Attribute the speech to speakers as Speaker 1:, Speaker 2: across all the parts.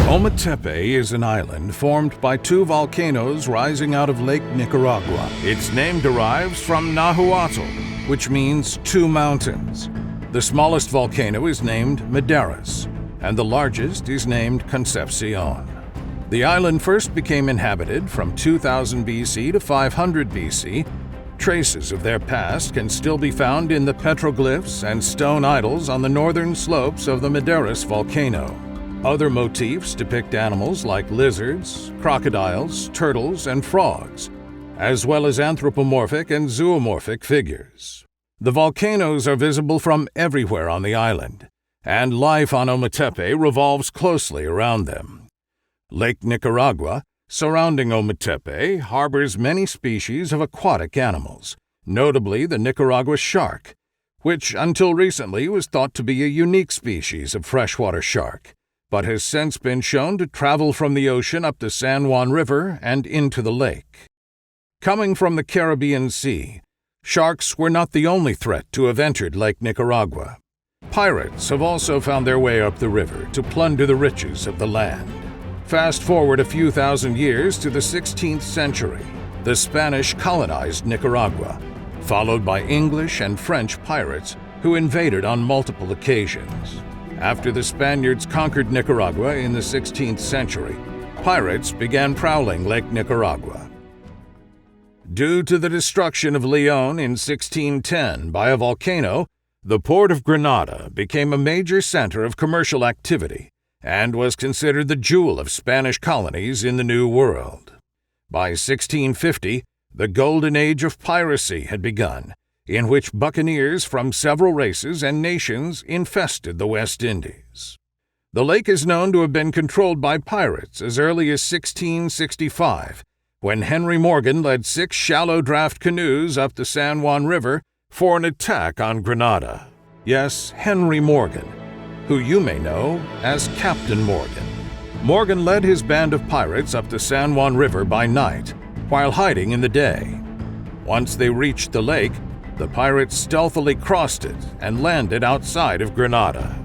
Speaker 1: Ometepe is an island formed by two volcanoes rising out of Lake Nicaragua. Its name derives from Nahuatl, which means two mountains. The smallest volcano is named Madeiras, and the largest is named Concepcion. The island first became inhabited from 2000 BC to 500 BC. Traces of their past can still be found in the petroglyphs and stone idols on the northern slopes of the Madeiras volcano. Other motifs depict animals like lizards, crocodiles, turtles, and frogs, as well as anthropomorphic and zoomorphic figures. The volcanoes are visible from everywhere on the island, and life on Ometepe revolves closely around them. Lake Nicaragua, surrounding Ometepe, harbors many species of aquatic animals, notably the Nicaragua shark, which until recently was thought to be a unique species of freshwater shark, but has since been shown to travel from the ocean up the San Juan River and into the lake. Coming from the Caribbean Sea, sharks were not the only threat to have entered Lake Nicaragua. Pirates have also found their way up the river to plunder the riches of the land. Fast forward a few thousand years to the 16th century, the Spanish colonized Nicaragua, followed by English and French pirates who invaded on multiple occasions. After the Spaniards conquered Nicaragua in the 16th century, pirates began prowling Lake Nicaragua. Due to the destruction of Leon in 1610 by a volcano, the port of Granada became a major center of commercial activity and was considered the jewel of Spanish colonies in the New World. By 1650, the golden age of piracy had begun, in which buccaneers from several races and nations infested the West Indies. The lake is known to have been controlled by pirates as early as 1665, when Henry Morgan led 6 shallow draft canoes up the San Juan River for an attack on Granada. Yes, Henry Morgan, who you may know as Captain Morgan. Morgan led his band of pirates up the San Juan River by night, while hiding in the day. Once they reached the lake, the pirates stealthily crossed it and landed outside of Granada.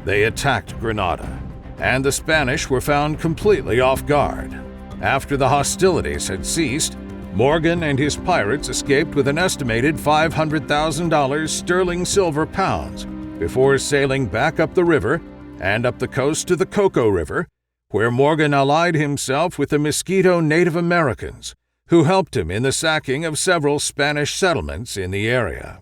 Speaker 1: They attacked Granada, and the Spanish were found completely off guard. After the hostilities had ceased, Morgan and his pirates escaped with an estimated $500,000 sterling silver pounds before sailing back up the river and up the coast to the Coco River, where Morgan allied himself with the Mosquito Native Americans, who helped him in the sacking of several Spanish settlements in the area.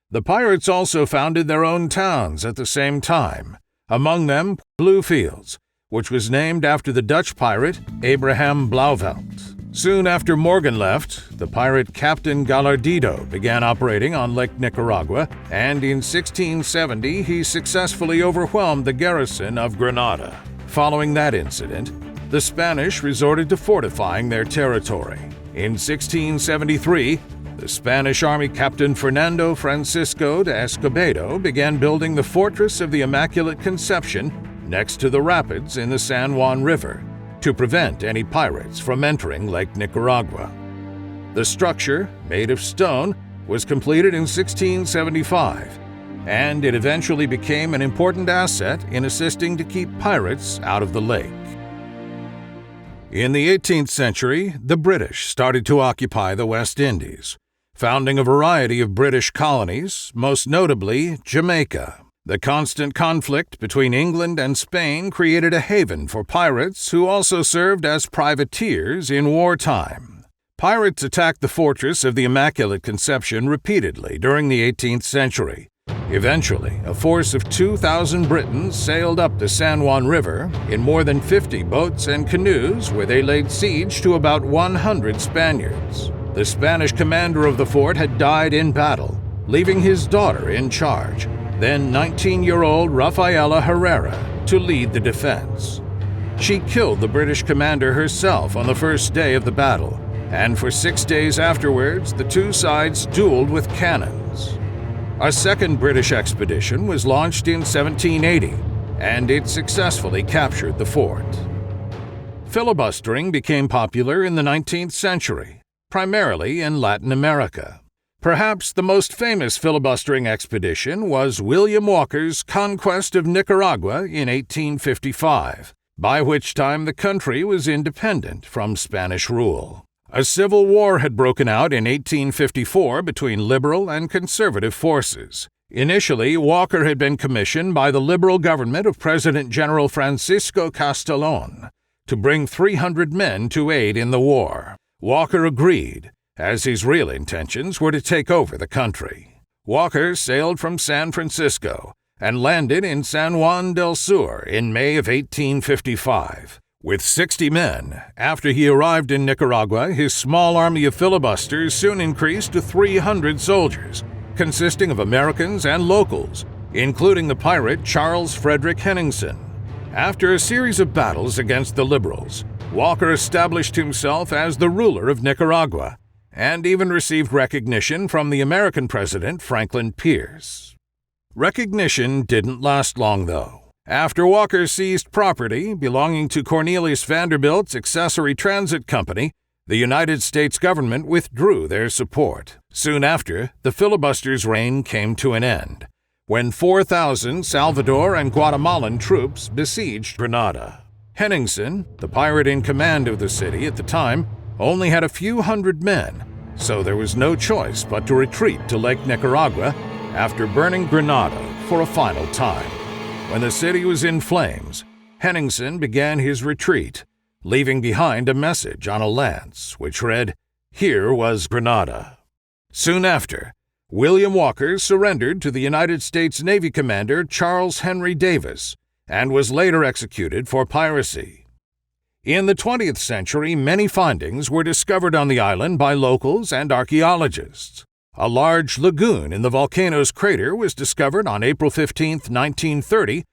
Speaker 1: The pirates also founded their own towns at the same time, among them Bluefields, which was named after the Dutch pirate Abraham Blauvelt. Soon after Morgan left, the pirate Captain Gallardido began operating on Lake Nicaragua, and in 1670 he successfully overwhelmed the garrison of Granada. Following that incident, the Spanish resorted to fortifying their territory. In 1673, the Spanish Army Captain Fernando Francisco de Escobedo began building the fortress of the Immaculate Conception next to the rapids in the San Juan River to prevent any pirates from entering Lake Nicaragua. The structure, made of stone, was completed in 1675, and it eventually became an important asset in assisting to keep pirates out of the lake. In the 18th century, the British started to occupy the West Indies, founding a variety of British colonies, most notably Jamaica. The constant conflict between England and Spain created a haven for pirates who also served as privateers in wartime. Pirates attacked the fortress of the Immaculate Conception repeatedly during the 18th century. Eventually, a force of 2,000 Britons sailed up the San Juan River in more than 50 boats and canoes, where they laid siege to about 100 Spaniards. The Spanish commander of the fort had died in battle, leaving his daughter in charge, then 19-year-old Rafaela Herrera, to lead the defense. She killed the British commander herself on the first day of the battle, and for 6 days afterwards, the two sides dueled with cannons. A second British expedition was launched in 1780, and it successfully captured the fort. Filibustering became popular in the 19th century, primarily in Latin America. Perhaps the most famous filibustering expedition was William Walker's Conquest of Nicaragua in 1855. by which time the country was independent from Spanish rule. A civil war had broken out in 1854 between liberal and conservative forces. Initially, Walker had been commissioned by the liberal government of President General Francisco Castellón to bring 300 men to aid in the war. Walker agreed, as his real intentions were to take over the country. Walker sailed from San Francisco and landed in San Juan del Sur in May of 1855. With 60 men, after he arrived in Nicaragua, his small army of filibusters soon increased to 300 soldiers, consisting of Americans and locals, including the pirate Charles Frederick Henningsen. After a series of battles against the liberals, Walker established himself as the ruler of Nicaragua, and even received recognition from the American president Franklin Pierce. Recognition didn't last long, though. After Walker seized property belonging to Cornelius Vanderbilt's Accessory Transit Company, the United States government withdrew their support. Soon after, the filibusters' reign came to an end, when 4,000 Salvador and Guatemalan troops besieged Granada. Henningsen, the pirate in command of the city at the time, only had a few hundred men, so there was no choice but to retreat to Lake Nicaragua after burning Granada for a final time. When the city was in flames, Henningsen began his retreat, leaving behind a message on a lance which read, "Here was Granada." Soon after, William Walker surrendered to the United States Navy commander Charles Henry Davis and was later executed for piracy. In the 20th century, many findings were discovered on the island by locals and archaeologists. A large lagoon in the volcano's crater was discovered on April 15, 1930,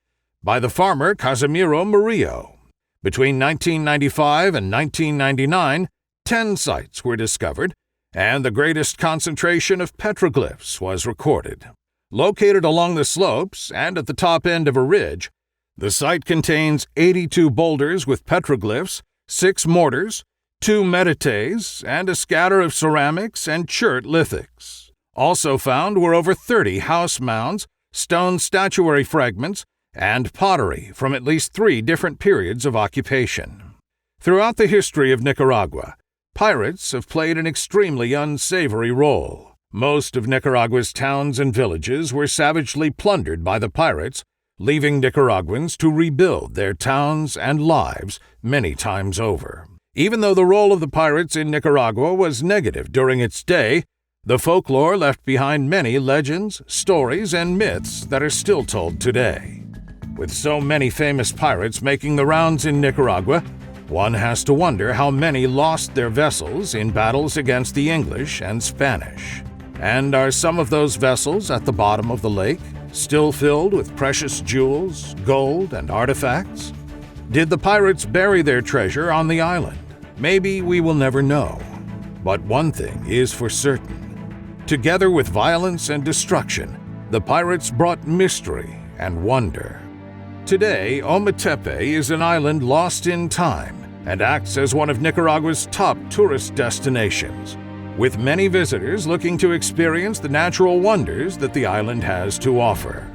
Speaker 1: by the farmer Casimiro Murillo. Between 1995 and 1999, 10 sites were discovered, and the greatest concentration of petroglyphs was recorded. Located along the slopes and at the top end of a ridge, the site contains 82 boulders with petroglyphs, 6 mortars, 2 medites, and a scatter of ceramics and chert lithics. Also found were over 30 house mounds, stone statuary fragments, and pottery from at least 3 different periods of occupation. Throughout the history of Nicaragua, pirates have played an extremely unsavory role. Most of Nicaragua's towns and villages were savagely plundered by the pirates, leaving Nicaraguans to rebuild their towns and lives many times over. Even though the role of the pirates in Nicaragua was negative during its day, the folklore left behind many legends, stories, and myths that are still told today. With so many famous pirates making the rounds in Nicaragua, one has to wonder how many lost their vessels in battles against the English and Spanish. And are some of those vessels at the bottom of the lake, still filled with precious jewels, gold, and artifacts? Did the pirates bury their treasure on the island? Maybe we will never know. But one thing is for certain. Together with violence and destruction, the pirates brought mystery and wonder. Today, Ometepe is an island lost in time and acts as one of Nicaragua's top tourist destinations, with many visitors looking to experience the natural wonders that the island has to offer.